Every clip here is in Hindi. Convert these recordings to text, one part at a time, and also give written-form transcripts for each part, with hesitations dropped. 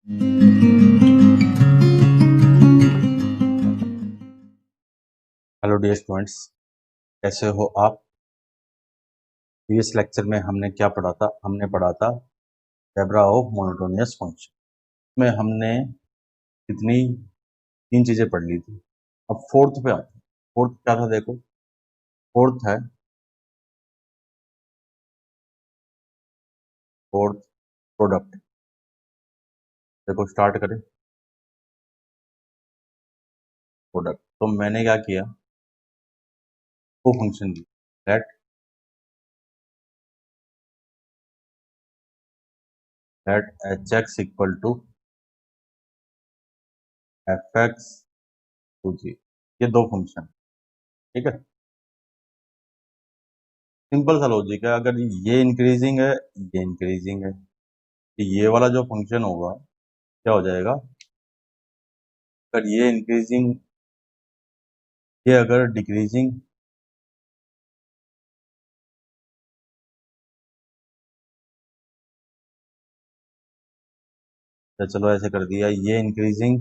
हेलो डियर स्टूडेंट्स, कैसे हो आप। प्रीवियस लेक्चर में हमने क्या पढ़ा था? हमने पढ़ा था एलजेब्रा ऑफ मोनोटोनियस फंक्शन में हमने कितनी 3 चीज़ें पढ़ ली थी। अब फोर्थ पे आते हैं। फोर्थ क्या था? देखो, फोर्थ है फोर्थ प्रोडक्ट। देखो स्टार्ट करें प्रोडक्ट। तो मैंने क्या किया, वो फंक्शन ली let H X equal to F X to G. ये दो फंक्शन, ठीक है। सिंपल सा लॉजिक है, अगर ये इंक्रीजिंग है, ये इंक्रीजिंग है, तो ये वाला जो फंक्शन होगा क्या हो जाएगा? अगर ये इंक्रीजिंग, ये अगर डिक्रीजिंग, तो चलो ऐसे कर दिया, ये इंक्रीजिंग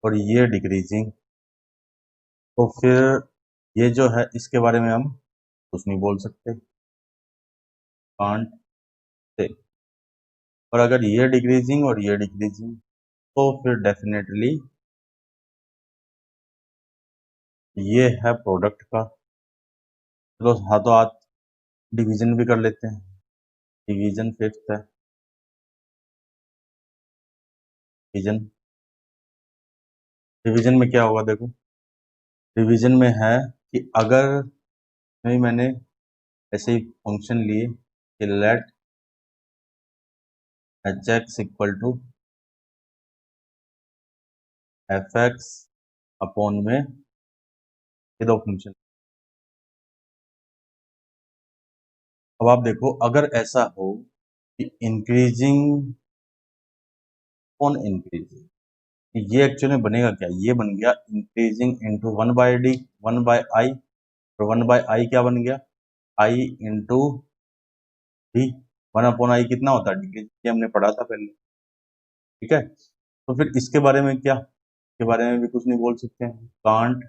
और ये डिक्रीजिंग, तो फिर ये जो है इसके बारे में हम कुछ नहीं बोल सकते, कांट से। और अगर ये डिक्रीजिंग और ये डिक्रीजिंग, तो फिर डेफिनेटली ये है प्रोडक्ट का। चलो हाँ, तो आज डिवीजन भी कर लेते हैं। डिवीजन फिफ्थ है, डिवीजन। डिवीजन में क्या होगा? देखो, डिवीजन में है कि अगर नहीं, मैंने ऐसे ही फंक्शन लिए कि let H X equal to F X upon में ये दो फंक्शन। अब आप देखो, अगर ऐसा हो कि इंक्रीजिंग अपॉन इंक्रीजिंग, ये एक्चुअली बनेगा क्या? ये बन गया increasing into one by D, one by I. और वन बाय आई क्या बन गया? I into D. One upon I कितना होता है? डिक्रीज, ये हमने पढ़ा था पहले, ठीक है। तो फिर इसके बारे में क्या, इसके बारे में भी कुछ नहीं बोल सकते हैं, कांट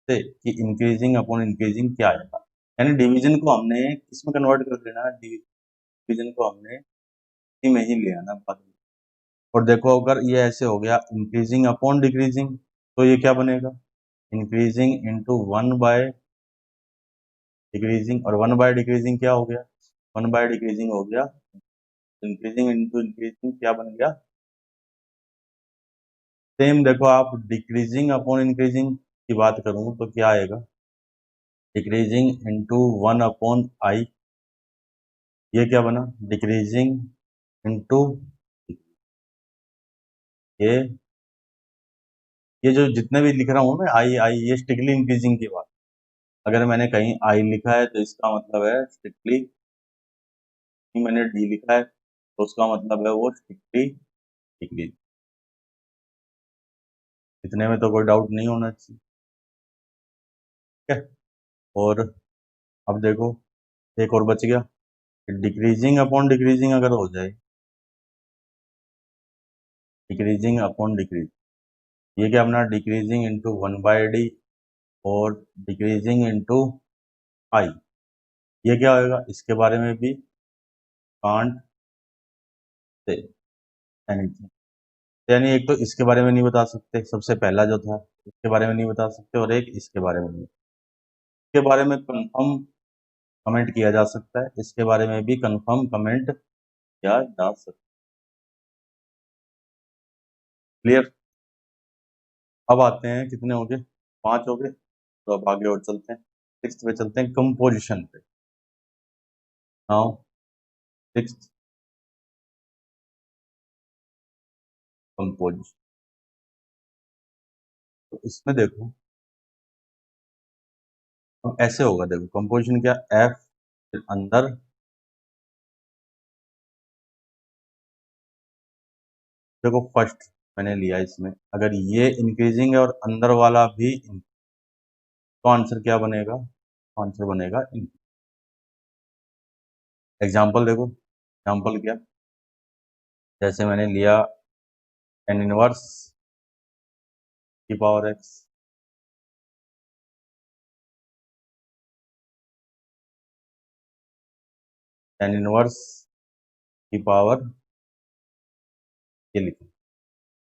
से कि इंक्रीजिंग अपॉन इंक्रीजिंग क्या आएगा। यानी डिवीजन को हमने किस में कन्वर्ट कर देना है? डिवीजन को हमने इसी में ही ले आना बाद में। और देखो, अगर ये ऐसे हो गया इंक्रीजिंग अपॉन डिक्रीजिंग, तो ये क्या बनेगा? Increasing into one by decreasing. और वन बाय डिक्रीजिंग क्या हो गया? वन बाय डिक्रीजिंग हो गया इंक्रीजिंग इंटू इंक्रीजिंग, क्या बन गया? सेम देखो, आप डिक्रीजिंग अपॉन इंक्रीजिंग की बात करूं तो क्या आएगा? डिक्रीजिंग इंटू वन अपॉन आई, ये क्या बना? डिक्रीजिंग इंटू ये जो जितने भी लिख रहा हूं मैं, आई आई, ये स्ट्रिक्टली इंक्रीजिंग की बात। अगर मैंने कहीं आई लिखा है तो इसका मतलब है स्ट्रिक्टली, मैंने डी लिखा है तो उसका मतलब है वो स्ट्रिक्टली डिक्रीज। इतने में तो कोई डाउट नहीं होना चाहिए, ठीक है। और अब देखो, एक और बच गया, डिक्रीजिंग अपॉन डिक्रीजिंग अगर हो जाए, डिक्रीजिंग अपॉन डिक्रीज, ये क्या अपना decreasing into one by D और डिक्रीजिंग इंटू आई, ये क्या होगा? इसके बारे में भी कांट से एनीथिंग। यानी एक तो इसके बारे में नहीं बता सकते, सबसे पहला जो था इसके बारे में नहीं बता सकते, और एक इसके बारे में नहीं। इसके बारे में कंफर्म कमेंट किया जा सकता है, इसके बारे में भी कंफर्म कमेंट किया जा सकता है। क्लियर? अब आते हैं, कितने हो गए? 5 हो गए। तो अब आगे और चलते हैं, सिक्स्थ पे चलते हैं, कंपोजिशन पे। Now sixth, composition. तो इसमें देखो, अब ऐसे होगा, देखो कंपोजिशन क्या, एफ फिर अंदर, देखो फर्स्ट मैंने लिया इसमें, अगर ये इंक्रीजिंग है और अंदर वाला भी तो आंसर क्या बनेगा? आंसर बनेगा। एग्जाम्पल देखो, एग्जाम्पल क्या, जैसे मैंने लिया tan इनवर्स की पावर x, tan इनवर्स की पावर ये लिखा,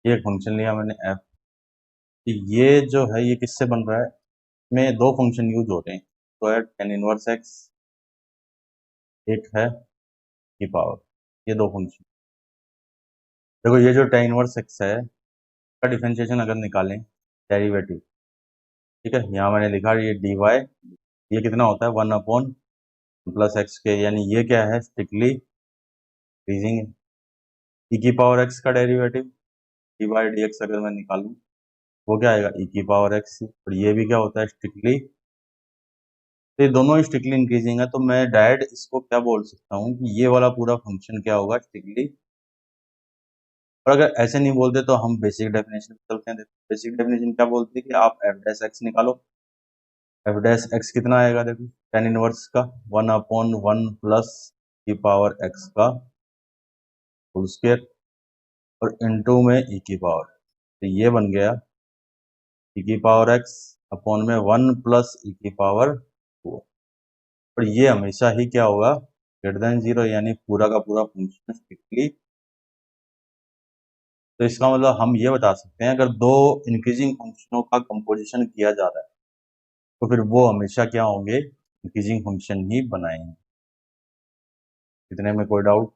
ये एक फंक्शन लिया मैंने f। ये जो है ये किससे बन रहा है, इसमें दो फंक्शन यूज हो रहे हैं, तो है tan इनवर्स x, एक है की पावर, ये दो फंक्शन। देखो ये जो tan इनवर्स x है का डिफरेंशिएशन अगर निकालें, डेरिवेटिव, ठीक है, यहाँ मैंने लिखा ये dy, ये कितना होता है 1 प्लस एक्स के, यानी ये क्या है स्ट्रिक्टली इंक्रीजिंग है। e की पावर x का derivative D by D x अगर मैं निकालूं, वो क्या आएगा e की पावर x, और ये भी क्या होता है स्ट्रिक्टली, तो ये दोनों स्ट्रिक्टली इंक्रीजिंग है, तो मैं डायरेक्ट इसको क्या बोल सकता हूँ कि ये वाला पूरा फंक्शन क्या होगा स्ट्रिक्टली। और अगर ऐसे नहीं बोलते तो हम बेसिक डेफिनेशन चलते हैं। बेसिक डेफिनेशन क्या बोलती है कि आप एफ डैश एक्स निकालो, एफ डैश एक्स कितना आएगा, देखो टेन इनवर्स का 1/1 प्लस की पावर एक्स का होल स्क्वायर, और इनटू में ई की पावर, तो ये बन गया ई की पावर एक्स अपॉन में 1 प्लस ई की पावर 4, और ये हमेशा ही क्या होगा ग्रेटर देन 0, यानी पूरा का पूरा फंक्शन स्ट्रिक्टली। तो इसका मतलब हम ये बता सकते हैं अगर दो इंक्रीजिंग फंक्शनों का कंपोजिशन किया जा रहा है तो फिर वो हमेशा क्या होंगे इंक्रीजिंग फंक्शन ही बनाएंगे। इतने में कोई डाउट?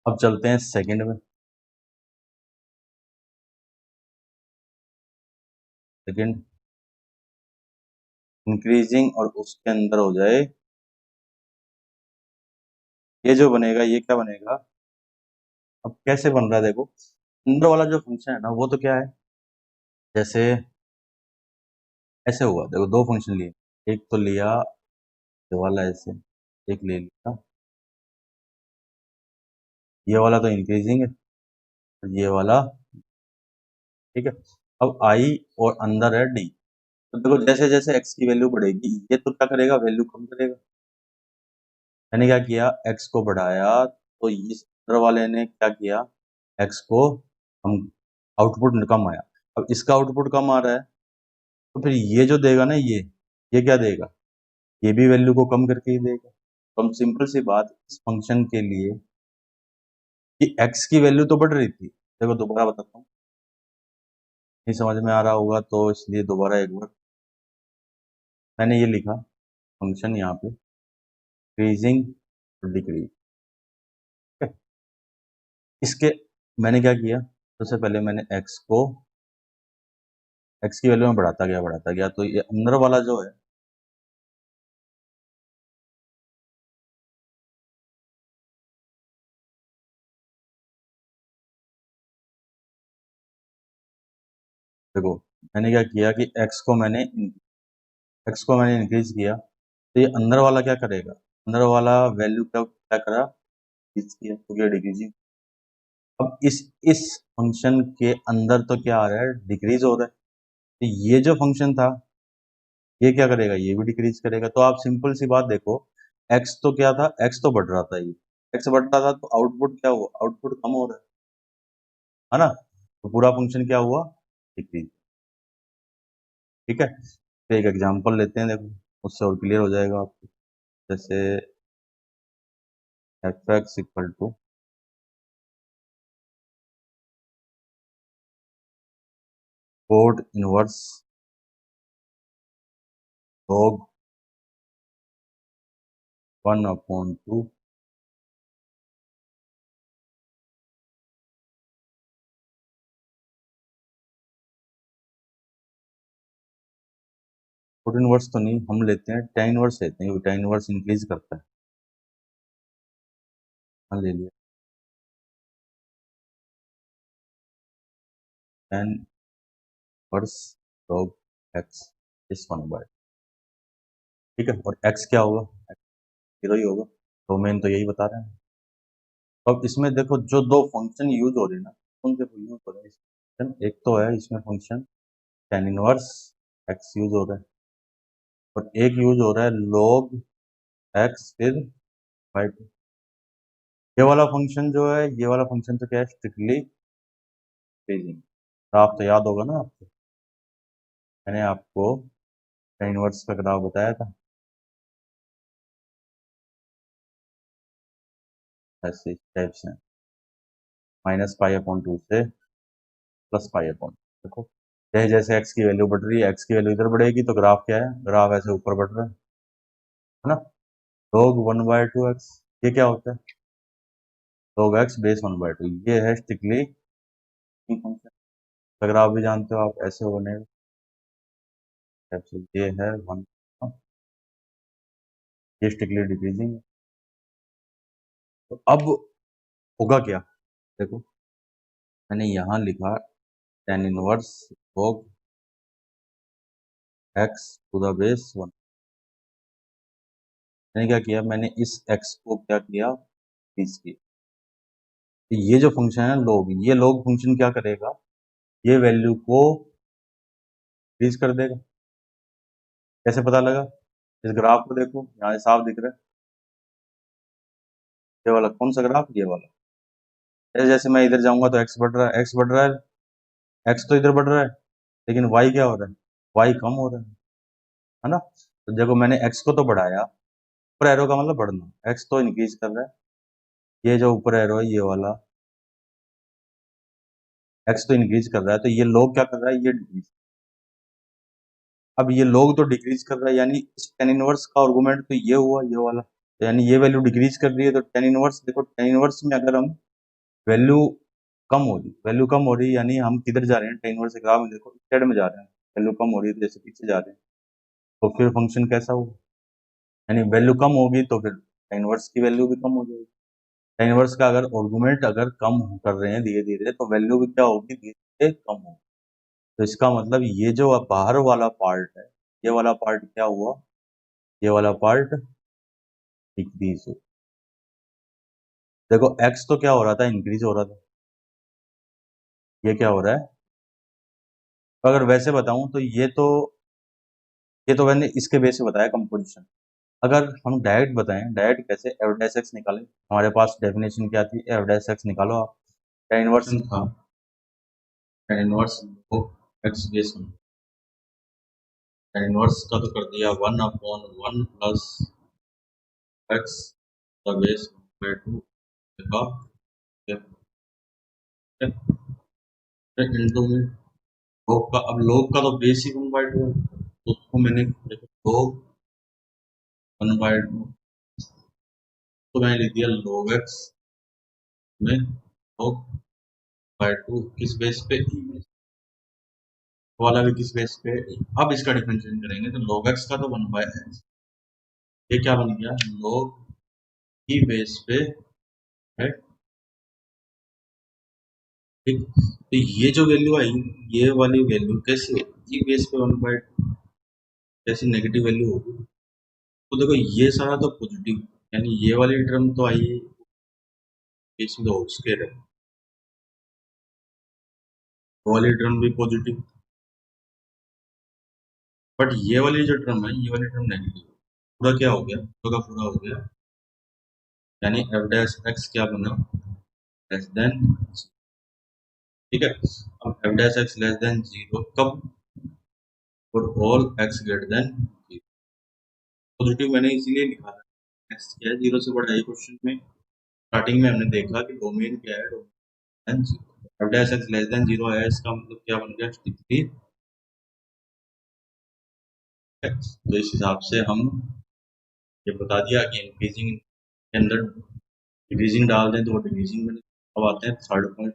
अब चलते हैं सेकंड में। सेकंड इंक्रीजिंग और उसके अंदर हो जाए, ये जो बनेगा ये क्या बनेगा, अब कैसे बन रहा है देखो, अंदर वाला जो फंक्शन है ना वो तो क्या है, जैसे ऐसे हुआ, देखो दो फंक्शन लिए, एक तो लिया ये वाला ऐसे, एक ले लिया ये वाला, तो इंक्रीजिंग है, और ये वाला, ठीक है। अब आई और अंदर है डी, तो देखो जैसे जैसे एक्स की वैल्यू बढ़ेगी ये तो क्या करेगा वैल्यू कम करेगा। मैंने क्या किया एक्स को बढ़ाया, तो इस अंदर वाले ने क्या किया एक्स को हम आउटपुट कम आया, अब इसका आउटपुट कम आ रहा है, तो फिर ये जो देगा ना ये क्या देगा, ये भी वैल्यू को कम करके ही देगा। तो हम सिंपल सी बात इस फंक्शन के लिए कि x की वैल्यू तो बढ़ रही थी, देखो दोबारा बताता हूँ, नहीं समझ में आ रहा होगा तो इसलिए दोबारा एक बार मैंने ये लिखा फंक्शन यहाँ पे इंक्रीजिंग और डिक्रीज, इसके मैंने क्या किया, सबसे पहले मैंने x की वैल्यू में बढ़ाता गया, तो ये अंदर वाला जो है देखो मैंने क्या किया कि x को मैंने इंक्रीज किया, तो ये अंदर वाला क्या करेगा, अंदर वाला वैल्यू क्या क्या करा डिक्रीज किया, तो क्या डिक्रीजिंग। अब इस फंक्शन के अंदर तो क्या आ रहा है डिक्रीज हो रहा है, तो ये जो फंक्शन था ये क्या करेगा ये भी डिक्रीज करेगा। तो आप सिंपल सी बात देखो, एक्स तो क्या था एक्स तो बढ़ रहा था, ये एक्स बढ़ रहा था तो आउटपुट क्या हुआ आउटपुट कम हो रहा है ना, तो पूरा फंक्शन क्या हुआ डिक्रीज। ठीक है, तो एक एग्जांपल लेते हैं, देखो उससे और क्लियर हो जाएगा आपको। जैसे F X equal to cot inverse log 1/2 cot inverse तो नहीं, हम लेते हैं tan इनवर्स लेते हैं, tan इनवर्स इंक्रीज करता है, हाँ ले लिया tan इनवर्स log x इस 1/, ठीक है, और x क्या होगा जीरो ही होगा, डोमेन तो यही बता रहे हैं। तो अब इसमें देखो जो दो फंक्शन यूज हो रहे हैं ना, कौन से यूज हो रहे हैं एक तो है इसमें function tan inverse x use हो रहा है, और एक यूज हो रहा है log x फिर बाई 2। ये वाला फंक्शन जो है ये वाला फंक्शन तो क्या है स्ट्रिक्टली इंक्रीजिंग। ग्राफ तो याद होगा ना आपको, मैंने आपको tan इनवर्स का ग्राफ बताया था, ऐसे टाइप से -π/2 से +π/2। देखो जैसे जैसे x की वैल्यू बढ़ रही है, x की वैल्यू इधर बढ़ेगी तो ग्राफ क्या है, ग्राफ ऐसे ऊपर बढ़ रहा है ना। log 1/2x, ये क्या होता है, log x बेस 1/2, ये है स्ट्रिक्टली फंक्शन। अगर आप भी जानते हो आप ऐसे बनेगा, ये है 1, ये स्ट्रिक्टली डिक्रीजिंग। तो अब होगा क्या, देखो मैंने यहाँ लिखा tan inverse log x to the base 1। मैंने क्या किया, मैंने इस x को क्या किया, डिक्रीज किया। तो ये जो फंक्शन है log, ये log फंक्शन क्या करेगा, ये वैल्यू को डिक्रीज कर देगा। कैसे पता लगा, इस ग्राफ को देखो, यहाँ से साफ दिख रहा है, ये वाला कौन सा ग्राफ, ये वाला। जैसे जैसे मैं इधर जाऊंगा तो x बढ़ रहा है, x बढ़ रहा है, x तो इधर बढ़ रहा है, लेकिन y क्या हो रहा है, y कम हो रहा है ना। तो देखो मैंने x को तो बढ़ाया, ऊपर एरो का मतलब बढ़ना, x तो इंक्रीज कर रहा है, ये जो ऊपर एरो है ये वाला x तो इंक्रीज कर रहा है, तो ये log क्या कर रहा है, ये डिक्रीज। अब ये log तो डिक्रीज कर रहा है, यानी इस tan इनवर्स का आर्गुमेंट तो ये हुआ, ये वाला, तो यानी ये वैल्यू डिक्रीज कर रही है। तो tan इनवर्स, देखो tan इनवर्स में अगर हम वैल्यू कम हो रही, वैल्यू कम हो रही, यानी हम किधर जा रहे हैं, tan इनवर्स ग्राफ में देखो इस साइड में जा रहे हैं, वैल्यू कम हो रही है तो जैसे पीछे जा रहे हैं, तो फिर फंक्शन कैसा होगा, यानी वैल्यू कम होगी तो फिर tan इनवर्स की वैल्यू भी कम हो जाएगी। tan इनवर्स का अगर आर्गुमेंट अगर कम कर रहे हैं धीरे धीरे, तो वैल्यू भी क्या होगी, धीरे धीरे कम होगी। तो इसका मतलब ये जो बाहर वाला पार्ट है, ये वाला पार्ट क्या हुआ, ये वाला पार्ट डिक्रीज हो। देखो x तो क्या हो रहा था, इंक्रीज हो रहा था, ये क्या हो रहा है। तो अगर वैसे बताऊं तो ये तो मैंने इसके बेस पे बताया कंपोजिशन। अगर हम डायरेक्ट बताएं, डायरेक्ट कैसे, एफ डैश एक्स निकालें, हमारे पास डेफिनेशन क्या थी, एफ डैश एक्स निकालो आप, tan इनवर्स था, tan इनवर्स को x बेस में, tan इनवर्स का तो कर दिया 1/1 plus x the base by 2 का इंटू में log का। अब log का तो बेस ही 1/2 है, तो उसको मैंने देखो log 1/2, तो मैंने लिख दिया log x में log बाय 2 किस बेस पे, e बेस वाला भी किस बेस पे, e। अब इसका डिफरेंशिएशन करेंगे तो log x का तो 1/x, ये क्या बन गया, log e बेस पे है, ठीक। तो ये जो वैल्यू आई, ये वाली वैल्यू कैसी होगी, e बेस पे 1/2, कैसी नेगेटिव वैल्यू होगी। तो देखो ये सारा तो पॉजिटिव, यानी ये वाली टर्म तो आई है, इसमें तो स्केयर है, वो वाली टर्म भी पॉजिटिव, बट ये वाली जो टर्म है, ये वाली टर्म नेगेटिव। पूरा क्या हो गया, पूरा का पूरा हो गया, यानी एफ डैश एक्स क्या बना, लेस देन, ठीक है। अब F dash X less than zero कब, for all X greater than zero. Positive मैंने इसीलिए लिखा है, एक्स क्या है, जीरो से बड़ा है। क्वेश्चन में स्टार्टिंग में हमने देखा कि डोमेन क्या है, domain zero, F dash X less than zero है, इसका मतलब क्या बन गया, स्ट्रिक्टली। तो इस हिसाब से हम ये बता दिया कि इंक्रीजिंग के अंदर डिक्रीजिंग डाल दें तो वो डिक्रीजिंग में। अब आते हैं थर्ड पॉइंट,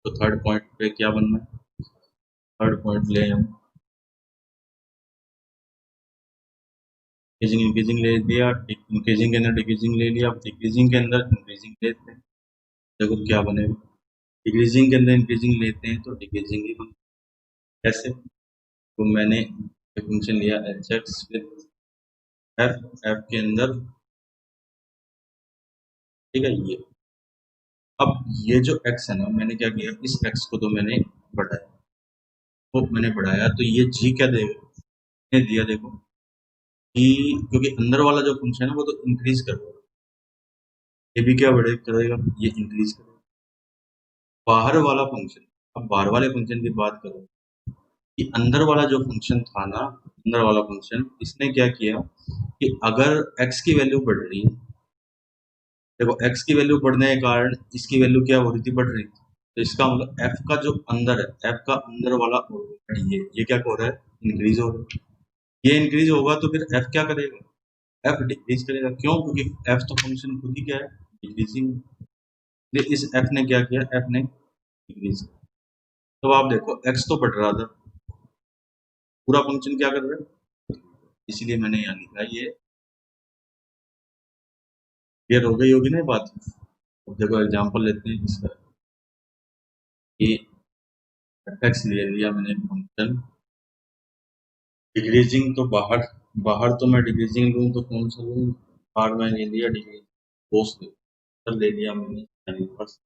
तो थर्ड पॉइंट पे क्या बनना है, थर्ड पॉइंट ले हम इंक्रीजिंग, इंक्रीजिंग ले लिया, इंक्रीजिंग के अंदर डिक्रीजिंग ले लिया, अब डिक्रीजिंग के अंदर इंक्रीजिंग लेते हैं, देखो क्या बनेगा, डिक्रीजिंग के अंदर इंक्रीजिंग लेते हैं तो डिक्रीजिंग ही बनेगा। कैसे, तो मैंने फंक्शन लिया H x with F, F के अंदर, ठीक है ये। अब ये जो x है ना, मैंने क्या किया, इस x को तो मैंने बढ़ाया, तो मैंने बढ़ाया तो ये g क्या देगा, दिया देखो कि, क्योंकि अंदर वाला जो फंक्शन है वो तो इंक्रीज कर रहा है, ये भी क्या बढ़े करेगा, ये इंक्रीज करेगा। बाहर वाला फंक्शन, अब बाहर वाले फंक्शन की बात करो कि अंदर वाला जो फंक्शन था ना, अंदर वाला फंक्शन इसने क्या किया कि अगर x की वैल्यू बढ़ रही है, देखो x की वैल्यू बढ़ने के कारण इसकी वैल्यू क्या हो रही थी, बढ़ रही थी। तो इसका मतलब f का जो अंदर है, f का अंदर वाला ये क्या हो रहा है, इंक्रीज हो रहा है। ये इंक्रीज होगा तो फिर f क्या करेगा, f डिक्रीज करेगा। क्यों? क्योंकि f तो फंक्शन खुद ही क्या है, डिक्रीजिंग। इस f ने क्या किया, f ने डिक्रीज। तो आप देखो x तो बढ़ रहा था, पूरा फंक्शन क्या कर रहा है, इसीलिए मैंने यहाँ लिखा है ये। क्लियर हो गई होगी ना ये बात। अब देखो एग्जांपल लेते हैं इसका, कि एफ ले लिया मैंने फंक्शन डिक्रीजिंग, तो बाहर बाहर तो मैं डिक्रीजिंग लूँ तो कौन सा लूँ, बाहर मैं ले लिया डिक्रीजिंग, पोस्ट ले लिया मैंने, बस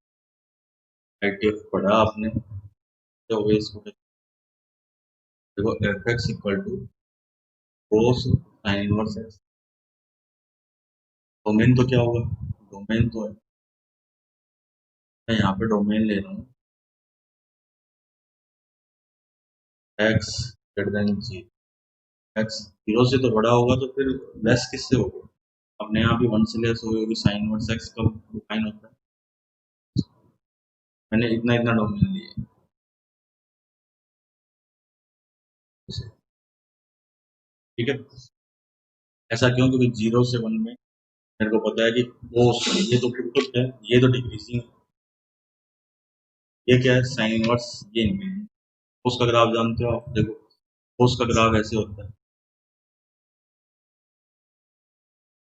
आईटीएफ पढ़ा आपने, तो हो गया इसको। देखो F X equal to cos sine inverse X. Domain तो क्या होगा, डोमेन तो है, मैं यहाँ पे डोमेन ले रहा हूँ एक्स ग्रेटर देन जी। एक्स जीरो से तो बड़ा होगा तो फिर लेस किससे होगा, अपने यहाँ भी वन से लेस होगी, साइन इनवर्स एक्स का डिफाइन होता है। मैंने इतना इतना डोमेन लिया, ठीक है। ऐसा क्यों, क्योंकि जीरो से वन में मेरे को पता है कि वो ये तो क्रिप्टो है, ये तो डिक्रीजिंग है, ये क्या है साइन इनवर्स, ये इंक्रीजिंग। उसका ग्राफ जानते हो आप, देखो उसका ग्राफ ऐसे होता है,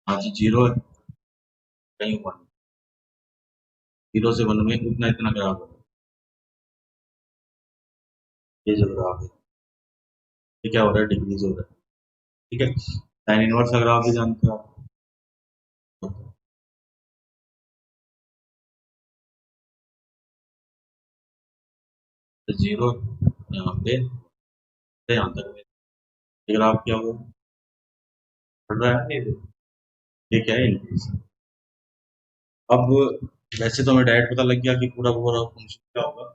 हाँ जी जीरो है, कहीं वन, जीरो से वन में इतना इतना ग्राफ है, ये जो ग्राफ है ये क्या हो रहा है, डिक्रीज हो रहा है, ठीक है। साइन इनवर्स का ग्राफ भी जानते हो आप, तो जीरो यहाँ पे से यहाँ तक ये ग्राफ क्या हुआ, बढ़ रहा है, ये क्या है, इंक्रीज। अब वैसे तो हमें डायरेक्ट पता लग गया कि पूरा पूरा फंक्शन क्या होगा,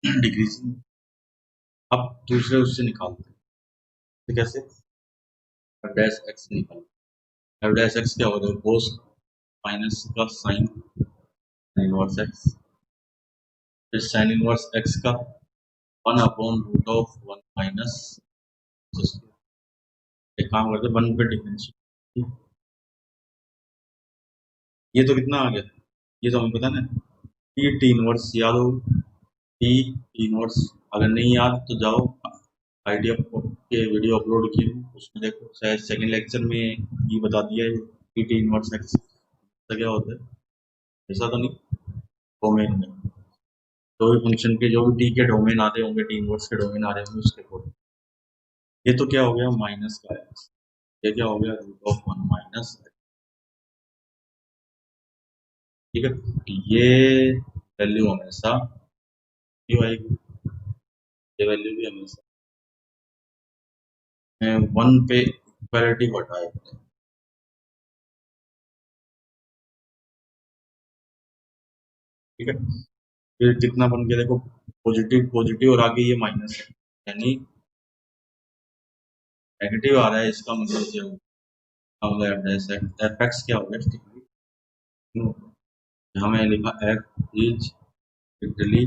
डिक्रीजिंग। अब दूसरे उससे निकालते हैं, तो कैसे, एफ डैश एक्स निकाल, एफ डैश एक्स क्या होगा, कोस माइनस का साइन इनवर्स एक्स, फिर साइन इनवर्स एक्स का one upon root of one minus, एक काम करते वन पे डिफरेंशिएट, ये तो कितना आ गया, ये तो हमें पता ना, टी टी इनवर्स याद हो, टी टी इनवर्स, अगर नहीं याद तो जाओ आईडिया के वीडियो अपलोड किए हैं, उसमें देखो शायद सेकंड लेक्चर में ये बता दिया है टी टी इनवर्स एक्स तो क्या होता है, ऐसा तो नहीं, डोमेन में जो भी फंक्शन के जो भी टी के डोमेन आ रहे होंगे, टी इनवर्स के डोमेन आ रहे होंगे उसके अकॉर्डिंग। ये तो क्या हो गया माइनस का एक्स, ये क्या हो गया रूट ऑफ वन माइनस, ठीक है। ये वैल्यू हमेशा क्यों आएगी, ये वैल्यू भी हमेशा वन पे इक्वालिटी बढ़ाए, ठीक है। फिर कितना बन गया देखो, पॉजिटिव पॉजिटिव और आगे ये माइनस है, यानी नेगेटिव आ रहा है, इसका मतलब क्या होगा, एफ एक्स क्या होगा, यहाँ मैंने लिखा एफ इज इटली,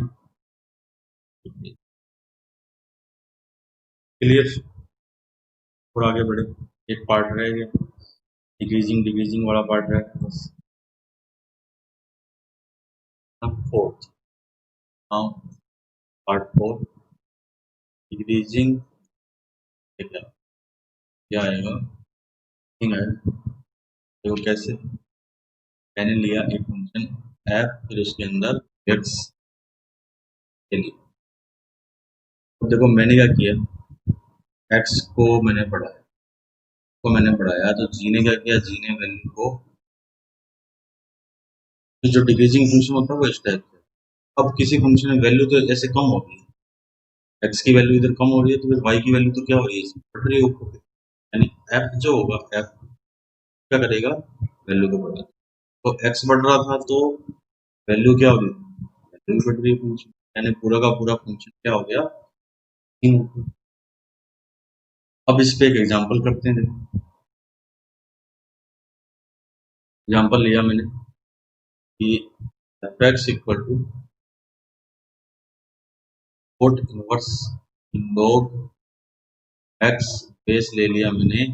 क्लियर। और आगे बढ़े, एक पार्ट रह गया, डिक्रीजिंग डिक्रीजिंग वाला पार्ट रह गया बस। अब fourth, now part four, decreasing क्या क्या आएगा, थिंग है, देखो कैसे, मैंने लिया एक फंक्शन एफ, फिर उसके अंदर एक्स के लिए, तो देखो मैंने क्या किया, एक्स को मैंने पढ़ाया, को मैंने पढ़ाया तो जी ने क्या किया, जी ने वैल्यू को, तो जो डिक्रीजिंग फंक्शन होता है वो इस टाइप का। अब किसी फंक्शन में वैल्यू तो ऐसे कम होगी, एक्स की वैल्यू इधर कम हो रही है तो फिर वाई की वैल्यू तो क्या हो रही है, बढ़ रही है ऊपर, यानी एफ जो होगा, एफ क्या करेगा, वैल्यू को बढ़ा, तो एक्स बढ़ रहा था तो वैल्यू क्या हो रही थी, इन्फिनिटी फंक्शन यानी पूरा का पूरा फंक्शन क्या हो गया, तीन हो गया। अब इस पे एक एग्जांपल करते हैं। देखो एग्जांपल लिया मैंने कि F X equal to put inverse log X base ले लिया मैंने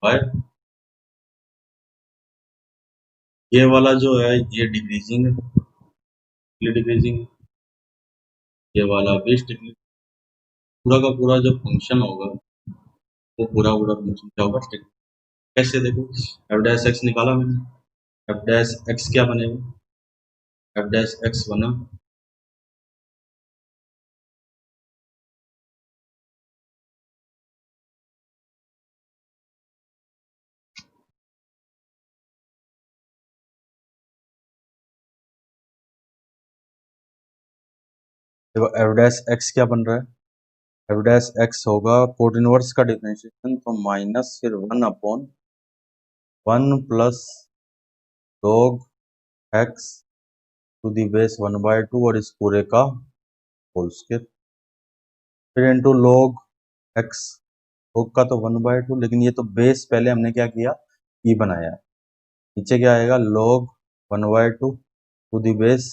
बाय ये वाला जो है ये डिक्रीजिंग है, ये डिक्रीजिंग, ये वाला भी डिक्रीजिंग, पूरा का पूरा जो फंक्शन होगा वो पूरा पूरा फंक्शन क्या होगा, स्टिक। कैसे देखो, एफ डैश एक्स निकाला मैंने, एफ डैश एक्स क्या बनेगा, एफ डैश एक्स बना देखो एफ डैश एक्स क्या बन रहा है, एफ डैश एक्स होगा कोट इनवर्स का डिफरेंशिएशन तो माइनस फिर 1/1 plus log X to the base 1/2 और इस पूरे का होल स्क्वायर, फिर इंटू log एक्स, log का तो 1/2 लेकिन ये तो बेस पहले हमने क्या किया, ई बनाया है, नीचे क्या आएगा log 1/2 टू दी बेस।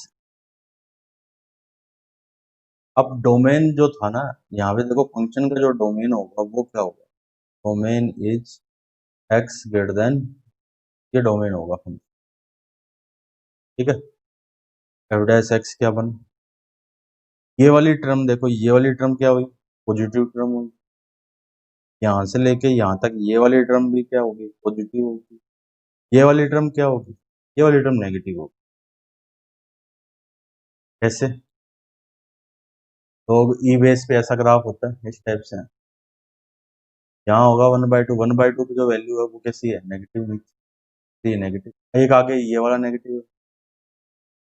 अब डोमेन जो था ना, यहाँ पे देखो फंक्शन का जो डोमेन होगा वो क्या होगा, domain is x greater then, ये डोमेन होगा फंक्शन, ठीक है। एफ डैश एक्स क्या बन, ये वाली टर्म देखो, ये वाली टर्म क्या हुई, पॉजिटिव टर्म हुई, यहाँ से लेके यहाँ तक ये वाली टर्म भी क्या होगी, पॉजिटिव होगी, ये वाली टर्म क्या होगी, ये वाली टर्म नेगेटिव होगी। कैसे, तो ई बेस पे ऐसा ग्राफ होता है इस टाइप से, यहाँ होगा 1/2, 1/2 की जो वैल्यू है वो कैसी है, नेगेटिव, नीचे ये नेगेटिव, एक आगे ये वाला नेगेटिव,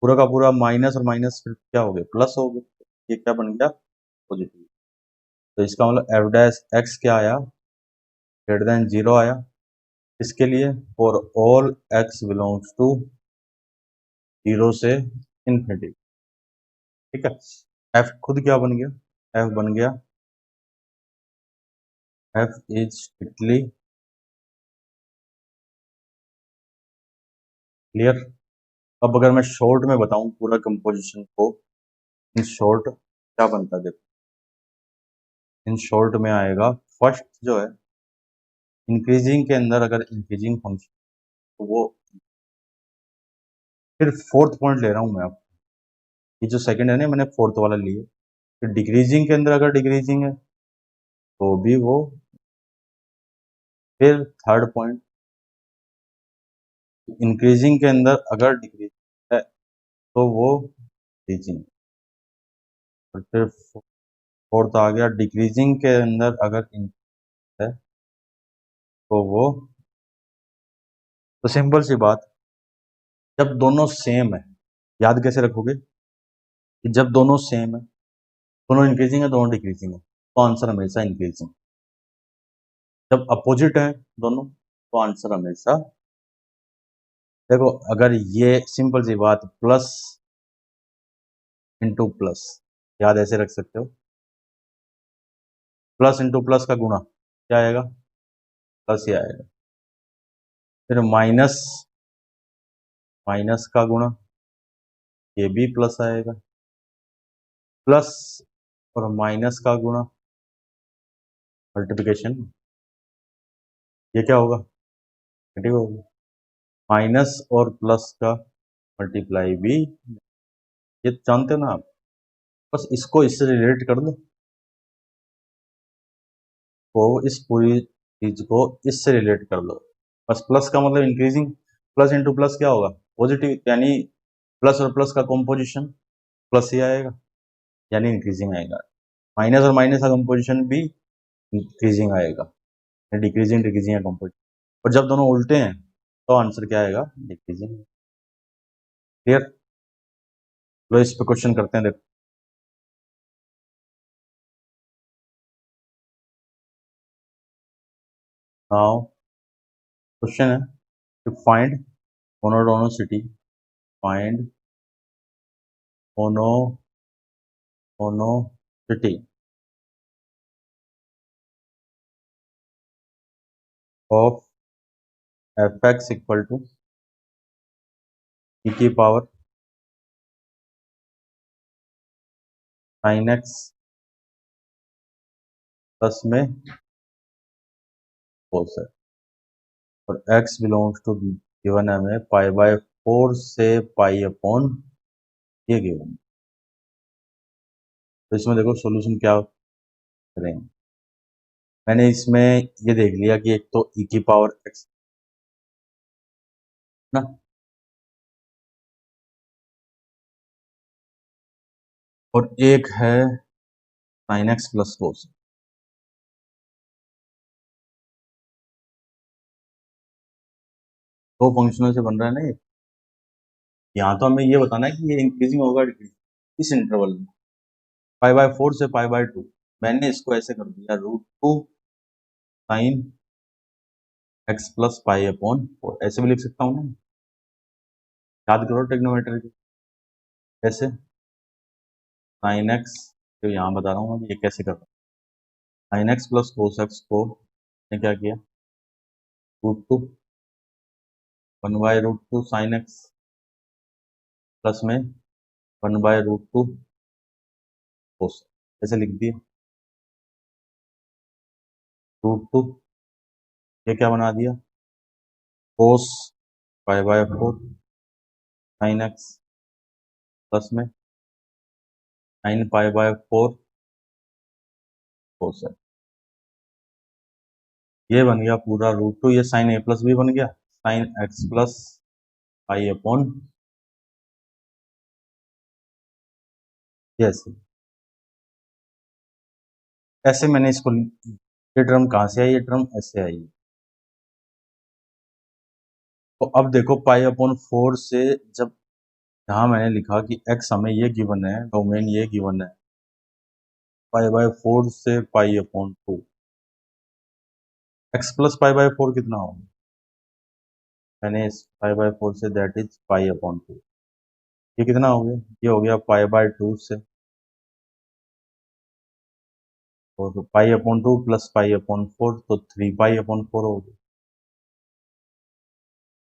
पूरा का पूरा माइनस और माइनस फिर क्या हो गया, प्लस हो गया, ये क्या बन गया, पॉजिटिव। तो इसका मतलब एफ डैश एक्स क्या आया, ग्रेटर देन 0 आया, इसके लिए for all X belongs to 0 से इन्फिनिटी, ठीक है। एफ खुद क्या बन गया, एफ बन गया, एफ इज स्ट्रिक्टली क्लियर। अब अगर मैं शॉर्ट में बताऊं पूरा कंपोजिशन को, इन शॉर्ट क्या बनता है देखो, इन शॉर्ट में आएगा फर्स्ट जो है इंक्रीजिंग के अंदर अगर इंक्रीजिंग फंक्शन तो वो, फिर फोर्थ पॉइंट ले रहा हूं मैं, आप ये जो सेकंड है ना मैंने फोर्थ वाला लिया, फिर डिक्रीजिंग के अंदर अगर डिक्रीजिंग है तो भी वो, फिर थर्ड पॉइंट इंक्रीजिंग के अंदर अगर डिक्रीज है तो वो डिक्रीजिंग, और फिर फोर्थ आ गया डिक्रीजिंग के अंदर अगर इंक्रीज है तो वो, तो सिंपल सी बात, जब दोनों सेम है, याद कैसे रखोगे कि जब दोनों सेम है, दोनों इंक्रीजिंग है दोनों डिक्रीजिंग है तो आंसर हमेशा इंक्रीजिंग, जब अपोजिट है दोनों तो आंसर हमेशा, देखो अगर ये सिंपल सी बात प्लस इंटू प्लस, याद ऐसे रख सकते हो, प्लस इंटू प्लस का गुणा क्या आएगा, प्लस ही आएगा, फिर माइनस माइनस का गुणा ये भी प्लस आएगा, प्लस और माइनस का गुणा मल्टीप्लिकेशन, ये क्या होगा, नेगेटिव होगा, माइनस और प्लस का मल्टीप्लाई भी, ये जानते हो ना आप, बस इसको इससे रिलेट कर दो, को इस पूरी चीज को इससे रिलेट कर लो, बस प्लस का मतलब इंक्रीजिंग, प्लस इंटू प्लस क्या होगा, पॉजिटिव, यानी प्लस और प्लस का कॉम्पोजिशन प्लस ही आएगा, यानी इंक्रीजिंग आएगा, माइनस और माइनस का कॉम्पोजिशन भी इंक्रीजिंग आएगा, डिक्रीजिंग डिक्रीजिंग का कॉम्पोजिशन, और जब दोनों उल्टे हैं तो आंसर क्या आएगा, डिक्रीजिंग। क्लियर, लो इस पे क्वेश्चन करते हैं, देखो नाउ क्वेश्चन है to find monotonicity, find monotonicity of F X equal to E की पावर साइन एक्स प्लस में कोस है, और x बिलोंग्स टू गिवन है हमें पाई बाय 4 से पाई अपॉन ये गिवन। तो इसमें देखो सॉल्यूशन क्या करेंगे। मैंने इसमें ये देख लिया कि एक तो e की पावर x ना, और एक है साइन एक्स प्लस कोस। दो फंक्शनल से बन रहा है ना ये। यहाँ तो हमें ये बताना है कि ये इंक्रीजिंग होगा डिक्रीजिंग इस इंटरवल में, पाई बाय 4 से पाई बाय 2। मैंने इसको ऐसे कर दिया √2 sign X plus pi upon 4, ऐसे भी लिख सकता हूँ ना। याद करो ट्रिग्नोमेट्री की, ऐसे साइन एक्स, तो यहाँ बता रहा हूँ मैं ये कैसे कर रहा हूँ। Sign X plus cos x को ने क्या किया, √2 1/√2 साइन एक्स प्लस में 1/√2 कोस, ऐसे लिख दिया। √2 ये क्या बना दिया, cos pi by 4 sine X plus में साइन पाई बाय 4 कोस। ये बन गया पूरा √2, ये साइन ए प्लस भी बन गया, sign X plus pi upon ऐसे। ऐसे मैंने इसको, ये टर्म कहाँ से आई, ये टर्म ऐसे आई। तो अब देखो पाई अपॉन 4 से, जब यहाँ मैंने लिखा कि x हमें ये गिवन है, डोमेन ये गिवन है, पाई बाय 4 से pi upon 2, x plus pi by 4 कितना होगा, मैंने इस पाई by 4 say that is pi upon 2, ये कितना हो गया, ये हो गया पाई बाय 2 से, और pi upon 2 plus pi upon 4 तो 3 पाई अपॉन 4 हो गया।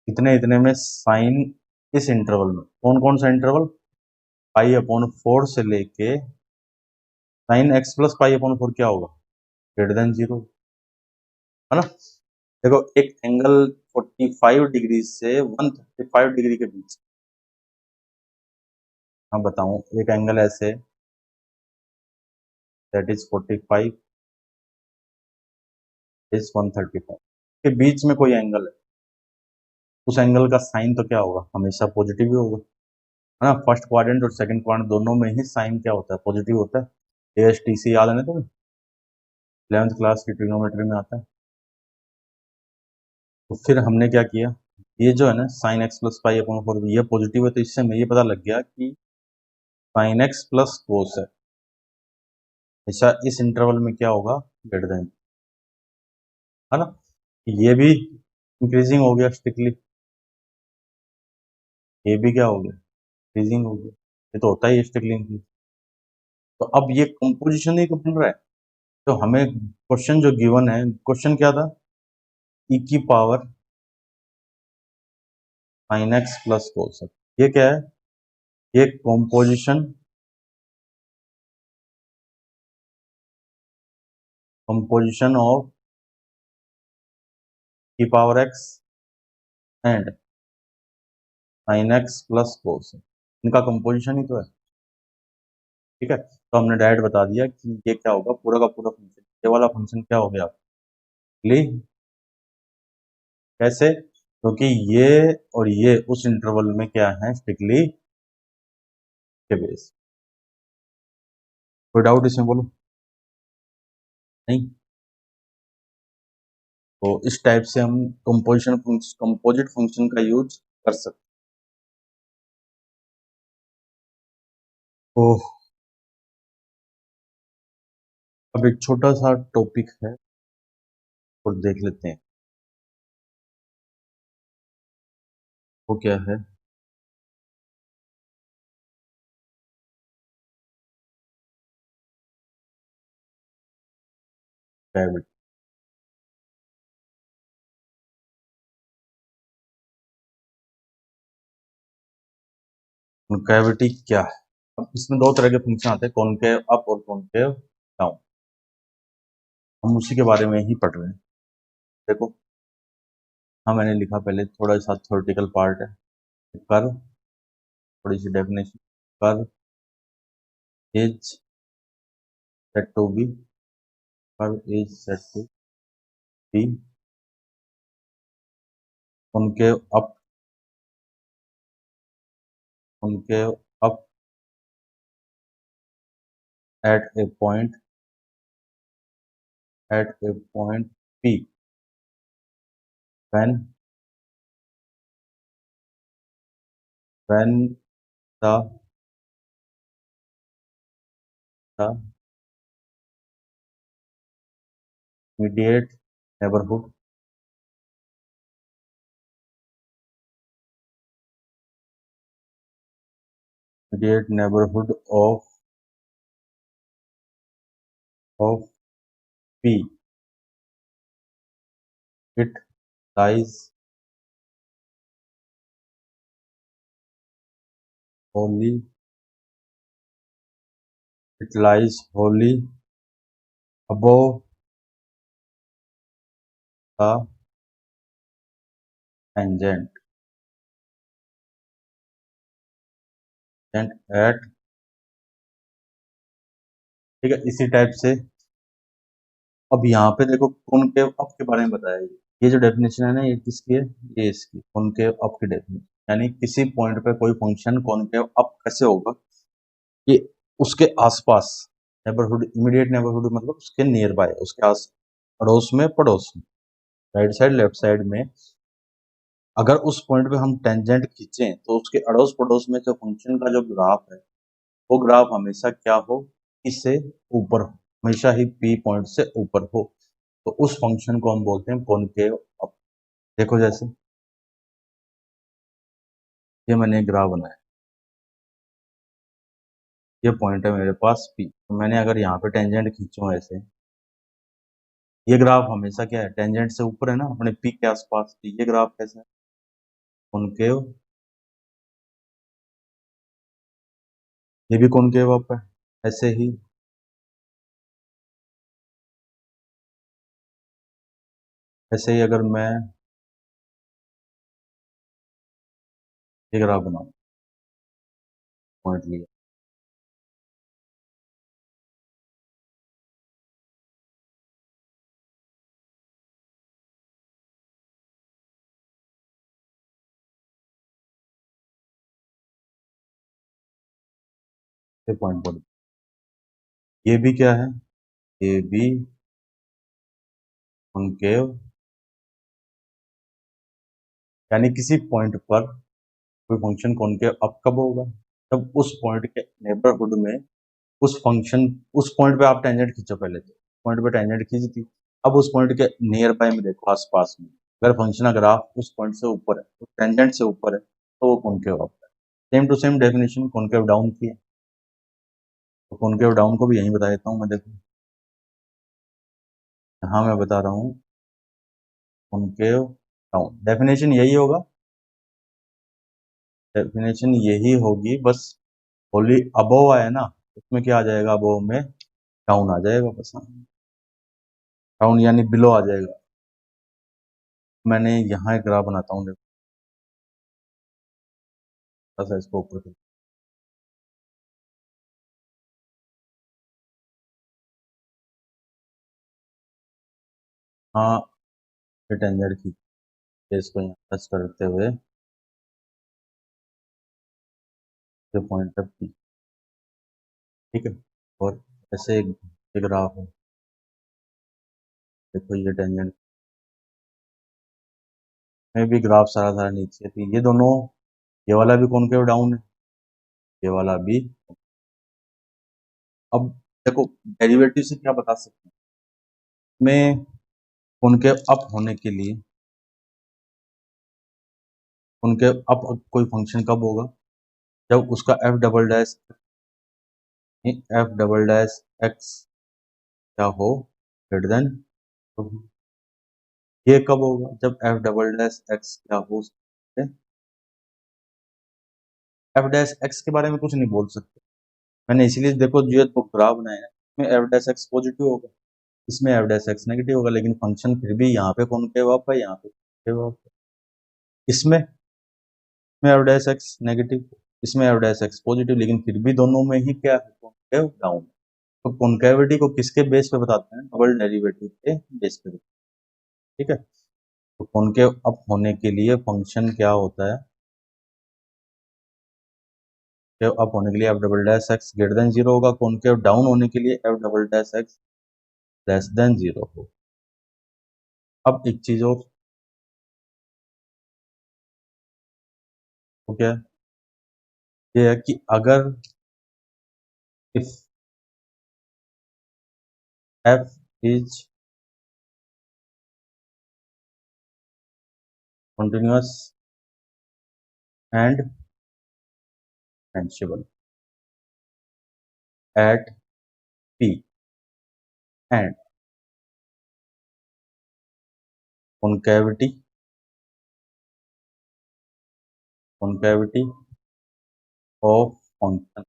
इतने इतने में साइन, इस इंटरवल में कौन कौन सा इंटरवल, पाई अपॉन 4 से लेके sign X plus pi upon 4 क्या होगा, ग्रेटर देन 0, है ना। देखो एक एंगल 45 डिग्री से 135 डिग्री के बीच, मैं बताऊं एक एंगल ऐसे दैट इज 45 इज 135 के बीच में कोई एंगल है, उस एंगल का साइन तो क्या होगा, हमेशा पॉजिटिव ही होगा, है ना। फर्स्ट क्वाड्रेंट और सेकंड क्वाड्रेंट दोनों में ही साइन क्या होता है, पॉजिटिव होता है। ASTC याद है ना तुम्हें, 11th क्लास की ट्रिग्नोमेट्री में आता है। तो फिर हमने क्या किया, ये जो है ना sign X plus pi upon 4, ये पॉजिटिव है, तो इससे हमें ये पता लग गया कि साइन एक्स प्लस कोस है ऐसा इस इंटरवल में क्या होगा, ग्रेटर देन, है ना। ये भी इंक्रीजिंग हो गया स्ट्रिक्टली, ये भी क्या हो गया, इंक्रीजिंग हो गया, ये तो होता ही स्ट्रिक्टली इंक्रीज। तो अब ये कंपोजिशन ही बन रहा है। तो हमें क्वेश्चन जो गिवन है, क्वेश्चन क्या था, ई की power sign X plus cos, ये क्या है, ये कंपोजिशन ऑफ की power x and sign X plus cos, इनका कंपोजिशन ही तो है, ठीक है। तो हमने डायरेक्ट बता दिया कि ये क्या होगा, पूरा का पूरा फंक्शन, ये वाला फंक्शन क्या हो गया, कैसे, क्योंकि ये और ये उस इंटरवल में क्या है, स्ट्रिक्टली के बेस। कोई डाउट इसमें बोलो, नहीं। तो इस टाइप से हम कंपोजिट फंक्शन का यूज कर सकते। तो अब एक छोटा सा टॉपिक है और देख लेते हैं वो क्या है। कैविटी। कॉन्केविटी क्या है? अब इसमें दो तरह के फंक्शन आते हैं, कॉन्केव अप और कॉन्केव डाउन। हम उसी के बारे में ही पढ़ रहे हैं। देखो, हाँ मैंने लिखा पहले, थोड़ा सा थ्योरेटिकल पार्ट है। कर्व, थोड़ी सी definition. Curve is said to be, curve is said to be concave up, concave up at a point P when the immediate neighborhood of P, it lies wholly above the tangent at, ठीक है। इसी टाइप से अब यहाँ पे देखो कॉनकेव अप के बारे में बताया है। ये जो डेफिनेशन है ना, ये किसकी है? ये इसकी, कॉनकेव अप की डेफिनेशन। यानी किसी पॉइंट पे कोई फंक्शन कॉनकेव अप कैसे होगा कि उसके आसपास, नेबरहुड, इमीडिएट नेबरहुड मतलब उसके नियर बाय, उसके आस पड़ोस में, राइट साइड लेफ्ट साइड में, अगर उस पॉइंट पे हम टेंजेंट खींचें तो उसके अड़ोस पड़ोस में जो फंक्शन का जो ग्राफ है, वो ग्राफ हमेशा क्या हो? इससे ऊपर हो, हमेशा ही पी पॉइंट से ऊपर हो, तो उस फंक्शन को हम बोलते हैं कॉनकेव अप। देखो जैसे ये मैंने एक ग्राफ बनाया, ये पॉइंट है मेरे पास पी, तो मैंने अगर यहाँ पे टेंजेंट खींचूं ऐसे, ये ग्राफ हमेशा क्या है? टेंजेंट से ऊपर है ना, अपने पी के आसपास। तो ये ग्राफ कैसा है? कॉनकेव, ये भी कॉनकेव अप है। ऐसे ही अगर मैं ये ग्राफ बनाऊं, पॉइंट लिया, ये पॉइंट पर, ये भी क्या है? ये भी कॉनकेव, यानी किसी पॉइंट पर कोई फंक्शन कॉनकेव अप कब होगा? जब उस पॉइंट के नेबरहुड में उस फंक्शन, उस पॉइंट पे आप टेंजेंट खींचो, पहले तो पॉइंट पे टेंजेंट खींची थी, अब उस पॉइंट के नियर बाय में देखो, आसपास में, अगर फंक्शन का ग्राफ उस पॉइंट से ऊपर है, तो टेंजेंट से ऊपर है, तो वो कॉनकेव अप है। Same to same definition concave down की है, तो कॉनकेव डाउन को भी यही बता देता हूँ मैं। देखो यहाँ मैं बता रहा हूँ कॉनकेव डाउन, डेफिनेशन यही होगा, डेफिनेशन यही होगी, बस होली अबोव आया ना, उसमें क्या आ जाएगा? अबोव में डाउन आ जाएगा, बस। डाउन यानी बिलो आ जाएगा। मैंने यहाँ एक ग्राफ बनाता हूँ, देखो, बस इसको ऊपर कर, हाँ, ये टेंजेंट की इसको यहाँ टच करते हुए जो पॉइंट तक की, ठीक है। और ऐसे एक ग्राफ है, देखो ये टेंजेंट में भी ग्राफ सारा सारा नीचे थी, ये दोनों, ये वाला भी कॉनकेव डाउन है, ये वाला भी। अब देखो डेरिवेटिव से क्या बता सकते हैं? में कॉनकेव अप होने के लिए, कॉनकेव अप कोई फंक्शन कब होगा? जब उसका एफ डबल डैश एक्स क्या हो? ग्रेटर देन तो ये कब होगा? जब एफ डबल डैश एक्स क्या हो सकते, एफ डैश एक्स के बारे में कुछ नहीं बोल सकते। मैंने इसीलिए देखो जो तो ग्राफ बनाया है, इसमें एफ डैश एक्स पॉजिटिव होगा, इसमें एफ डैश एक्स नेगेटिव होगा, लेकिन फंक्शन फिर भी यहाँ पे कॉनकेव अप है, यहाँ पे कॉनकेव अप है। इसमें एफ डैश एक्स नेगेटिव, इसमें एफ डैश एक्स पॉजिटिव, लेकिन फिर भी दोनों में ही क्या है? Concave down. तो कॉनकेविटी को किसके बेस पे बताते हैं? डबल डेरिवेटिव के बेस पे। ठीक है, तो कॉनकेव अप होने के लिए फंक्शन क्या होता है? कॉनकेव अप होने के लिए F double dash x greater than zero होगा, कॉनकेव डाउन होने के लिए F double dash X less than zero हो। अब एक चीज और, तो क्या है? ये है कि अगर if F is continuous and differentiable at p and concavity of function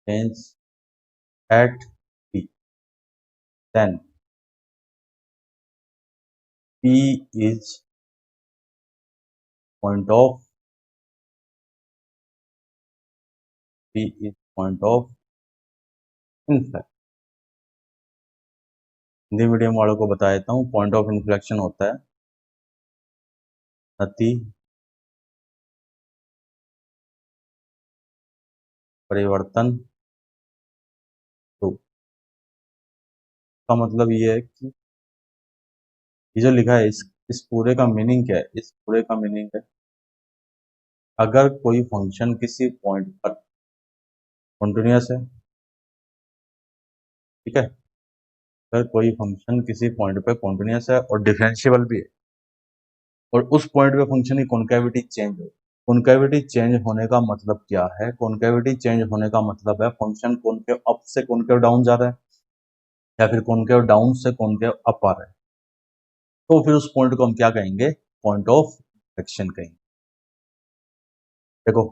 change at p, then p is point of inflection। Hindi medium वालों को बता देता हूँ, पॉइंट ऑफ इन्फ्लेक्शन होता है गति परिवर्तन रूप। का मतलब ये है कि ये जो लिखा है इस पूरे का मीनिंग क्या है? इस पूरे का मीनिंग है, अगर कोई फंक्शन किसी पॉइंट पर कॉन्टिन्यूअस है, ठीक है, अगर कोई फंक्शन किसी पॉइंट पे कॉन्टिन्यूअस है और डिफरेंशिएबल भी है, और उस पॉइंट पे फंक्शन की कॉन्केविटी चेंज हो, कॉन्केविटी चेंज होने का मतलब क्या है? कॉन्केविटी चेंज होने का मतलब है फंक्शन कॉन्केव अप से कॉन्केव डाउन जा रहा है, या फिर कॉन्केव डाउन से कॉन्केव अप आ रहा है, तो फिर उस पॉइंट को हम क्या कहेंगे? पॉइंट ऑफ इन्फ्लेक्शन कहेंगे। देखो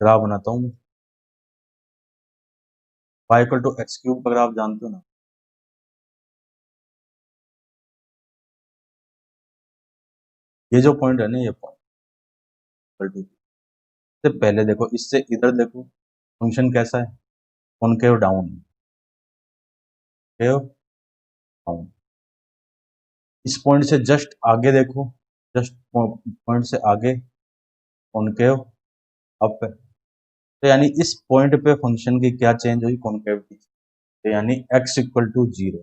ग्राफ बनाता हूँ, y equal to X cube का ग्राफ जानते हो ना? ये जो पॉइंट है ना, ये पॉइंट इक्वल टू, से पहले देखो, इससे इधर देखो, फंक्शन कैसा है? Concave down, concave down. इस पॉइंट से जस्ट आगे देखो, जस्ट पॉइंट से आगे कॉन्केव अप है, तो यानी इस पॉइंट पे फंक्शन की क्या चेंज हुई? कॉन्केविटी। तो यानी x इक्वल टू जीरो।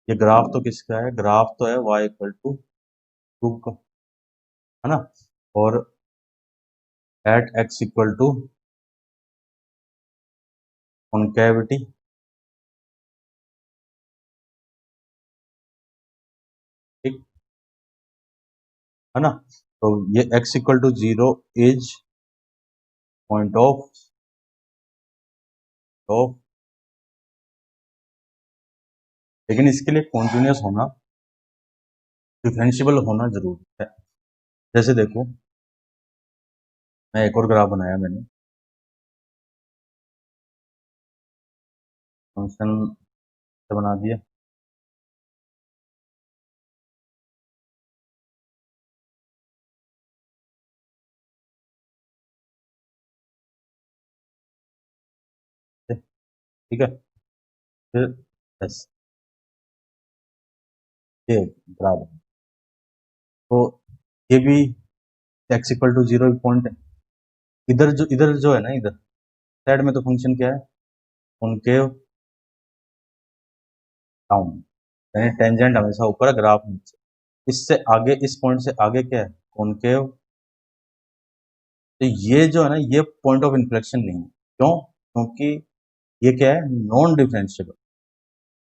ये ग्राफ तो किसका है? ग्राफ तो है y इक्वल टू टू का, है ना? और at x equal to concavity, ठीक है ना? तो ये x equal to zero is point of, लेकिन इसके लिए कॉन्टिन्यूअस होना, डिफरेंशिएबल होना जरूरी है। जैसे देखो, मैं एक और ग्राफ बनाया मैंने, फंक्शन बना दिया, ठीक है, फिर बस ये ग्राफ है। तो ये भी x equal to zero point है। इधर जो है ना, इधर साइड में तो फंक्शन क्या है? कॉन्केव डाउन, यानी टेंजेंट हमेशा ऊपर है, ग्राफ नीचे। इससे आगे, इस पॉइंट से आगे क्या है? कॉन्केव। तो ये जो है ना, ये पॉइंट ऑफ इन्फ्लेक्शन नहीं है। क्यों? क्योंकि ये क्या है? Non differentiable,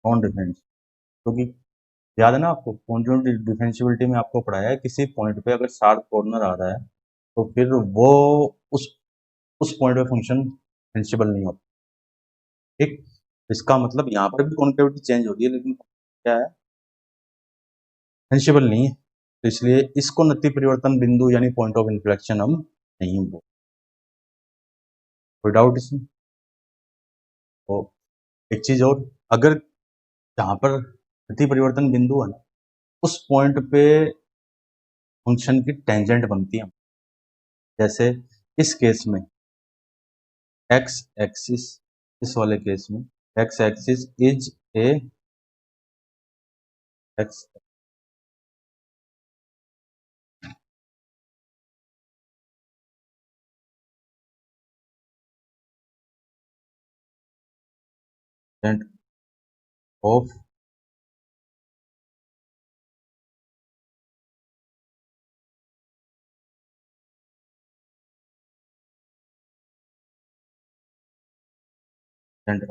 non differentiable. क्योंकि याद है ना आपको, कॉन्टिन्यूटी डिफरेंशिएबिलिटी में आपको पढ़ाया है, किसी पॉइंट पे अगर शार्प कॉर्नर आ रहा है तो फिर वो उस पॉइंट पे फंक्शन डिफरेंशिएबल नहीं होता। ठीक, इसका मतलब यहाँ पर भी कॉन्केविटी चेंज हो रही है, लेकिन क्या है, डिफरेंशिएबल नहीं है। तो इसलिए इसको नति परिवर्तन बिंदु यानी पॉइंट ऑफ इन्फ्लेक्शन हम नहीं बोल। कोई डाउट इसमें? तो एक चीज और, अगर जहां पर नति परिवर्तन बिंदु है ना, उस पॉइंट पे फंक्शन की टेंजेंट बनती है, जैसे इस केस में एक्स एक्सिस, इस वाले केस में x axis is a x of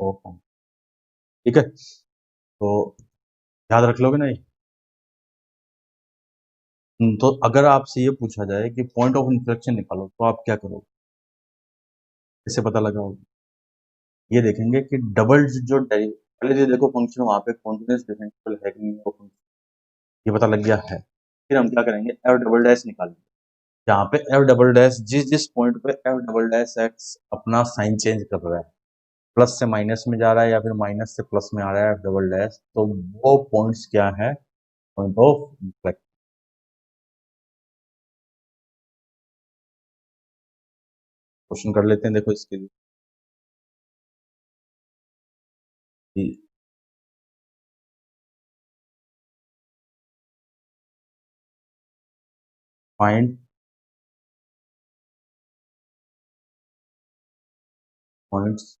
of, ठीक है, तो याद रख लोगे ना ये। तो अगर आपसे ये पूछा जाए कि पॉइंट ऑफ इन्फ्लेक्शन निकालो तो आप क्या करोगे, कैसे पता लगाओगे? ये देखेंगे कि डबल जो पहले ये देखो फंक्शन वहां पे कॉन्टिन्यूस डिफरेंशियल है कि नहीं, वो function, ये पता लग गया है। फिर हम क्या करेंगे, एफ डबल डैश निकालेंगे। जहाँ पे एफ डबल डैश, जिस जिस पॉइंट पे एफ डबल डैश एक्स अपना साइन चेंज कर रहा है, प्लस से माइनस में जा रहा है या फिर माइनस से प्लस में आ रहा है एफ डबल डैश, तो वो पॉइंट्स क्या है, पॉइंट ऑफ इन्फ्लेक्शन। क्वेश्चन कर लेते हैं, देखो इसके लिए find points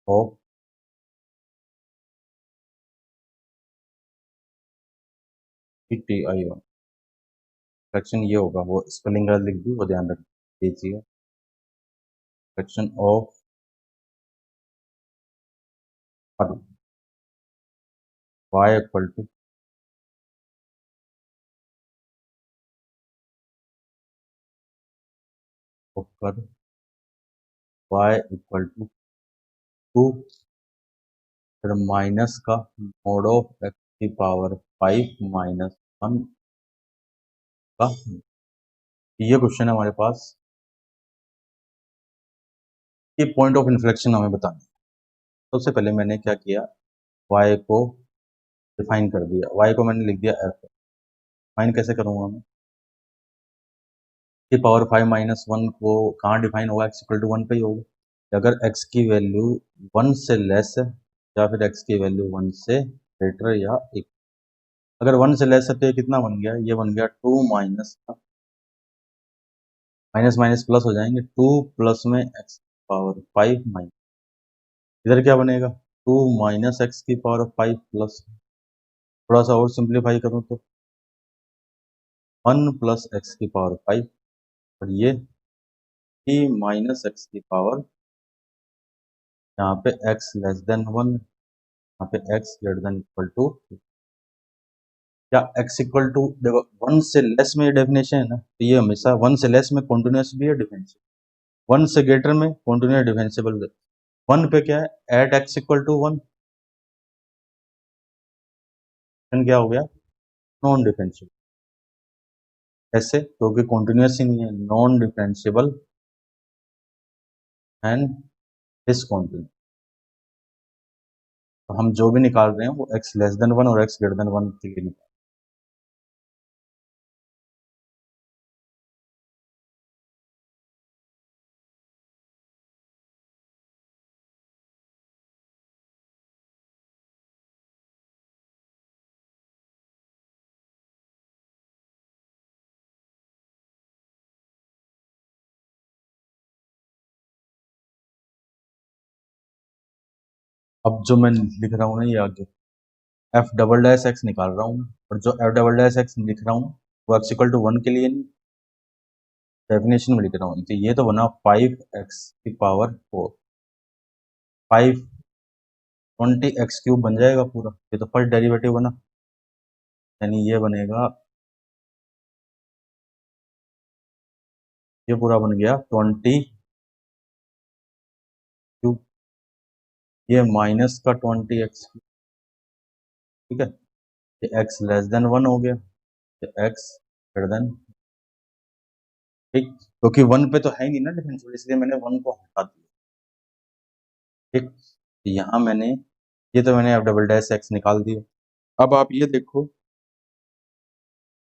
of T I one. Fraction ये होगा, वो स्पेलिंग गलत लिख दी, वो ध्यान रख दीजिए। Fraction of y equal to कर y इक्वल टू 2, फिर माइनस का मोड ऑफ एक्स की पावर 5 - 1 का। ये क्वेश्चन है हमारे पास, ये पॉइंट ऑफ इन्फ्लेक्शन हमें बताना है। सबसे पहले मैंने क्या किया, y को डिफाइन कर दिया, y को मैंने लिख दिया f। डिफाइन कैसे करूंगा मैं, की पावर 5 - 1 को कहाँ डिफाइन होगा, x इक्वल टू 1 पे ही होगा। अगर x की वैल्यू 1 से लेस है या फिर x की वैल्यू 1 से ग्रेटर या इक्वल, अगर 1 से लेस है तो ये कितना बन गया, ये बन गया 2 माइनस का, माइनस माइनस प्लस हो जाएंगे, 2 प्लस में x पावर 5 माइनस, इधर क्या बनेगा, 2 माइनस एक्स की पावर 5 प्लस, थोड़ा सा और सिंप्लीफाई करूँ तो 1 प्लस एक्स की पावर 5, और ये 3 माइनस एक्स की पावर, यहाँ पे x लेस देन 1, यहाँ पे x greater than equal to, या x इक्वल टू, देखो 1 से लेस में ये डेफिनेशन है ना, तो ये हमेशा 1 से लेस में कॉन्टिन्यूस भी है डिफरेंशियल, 1 से ग्रेटर में कॉन्टिन्यूस डिफरेंशिएबल। 1 पे क्या है, एट x इक्वल टू 1, क्या हो गया, नॉन डिफरेंशिएबल। ऐसे क्योंकि कॉन्टिन्यूस ही नहीं है, नॉन डिफरेंशिएबल एंड डिसकंटिन्यूअस। तो हम जो भी निकाल रहे हैं वो x लेस देन 1 और x ग्रेटर देन 1 के लिए निकाल। अब जो मैं लिख रहा हूँ ना, ये आगे एफ डबल डैश एक्स निकाल रहा हूँ, और जो एफ डबल डैश एक्स लिख रहा हूँ वो x इक्वल टू 1 के लिए नहीं, डेफिनेशन में लिख रहा हूँ। तो ये तो बना 5x की पावर 4, 5 20x³ बन जाएगा पूरा, ये तो फर्स्ट डेरिवेटिव बना, यानी ये बनेगा ये पूरा बन गया 20 क्यूब, ये माइनस का 20x, ठीक है, ये x लेस देन 1 हो गया, ये x ग्रेटर देन, ठीक, क्योंकि 1 पे तो है ही नहीं ना डिफरेंशियल, इसलिए मैंने 1 को हटा दिया, ठीक। यहाँ मैंने ये तो मैंने f डबल डैश x निकाल दिया। अब आप ये देखो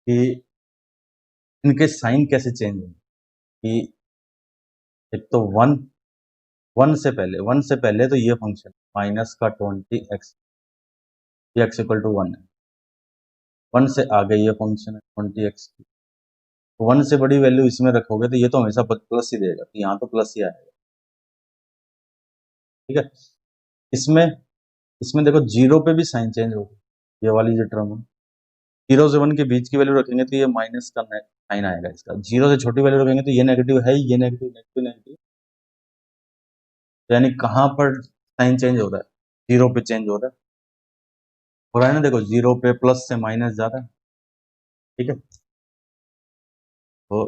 कि इनके साइन कैसे चेंज होंगे, कि एक तो 1 से पहले तो ये फंक्शन माइनस का 20x, ये x इक्वल टू 1 है, 1 से आगे ये फंक्शन है 20x, 1 से बड़ी वैल्यू इसमें रखोगे तो ये तो हमेशा प्लस ही देगा, तो यहाँ तो प्लस ही आएगा, ठीक है। इसमें इसमें देखो जीरो पे भी साइन चेंज होगा, ये वाली जो टर्म है, 0 से 1 के बीच की वैल्यू रखेंगे तो ये माइनस का साइन आएगा इसका, 0 से छोटी वैल्यू रखेंगे तो ये नेगेटिव है, ये नेगेटिव नेगेटिव नेगेटिव, यानी कहाँ पर साइन चेंज हो रहा है, 0 पे चेंज हो रहा है ना, देखो 0 पे प्लस से माइनस जा रहा है, ठीक है। तो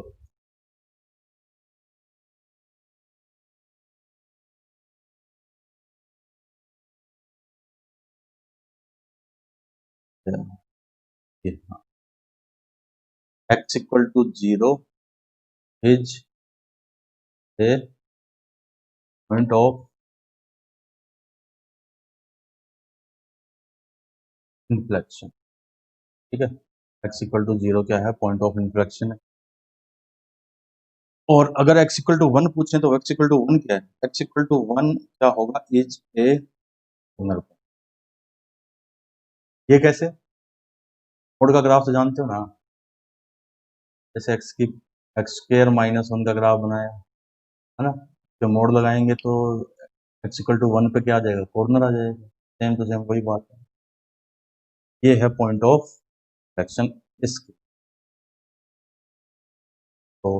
x equal to 0 is a point of inflection, ठीक है, x इक्वल टू 0 क्या है, पॉइंट ऑफ इन्फ्लेक्शन है। और अगर x इक्वल टू 1 पूछें तो x इक्वल टू 1 क्या है, x इक्वल टू 1 क्या होगा, इज ए सिंगल पॉइंट। ये कैसे, मोड का ग्राफ तो जानते हो ना, जैसे x स्क्वायर माइनस 1 का ग्राफ बनाया है ना, जब मोड लगाएंगे तो x इक्वल टू 1 पे क्या आ जाएगा, कॉर्नर आ जाएगा, सेम टू सेम वही बात है, ये है पॉइंट ऑफ इन्फ्लेक्शन इसकी। तो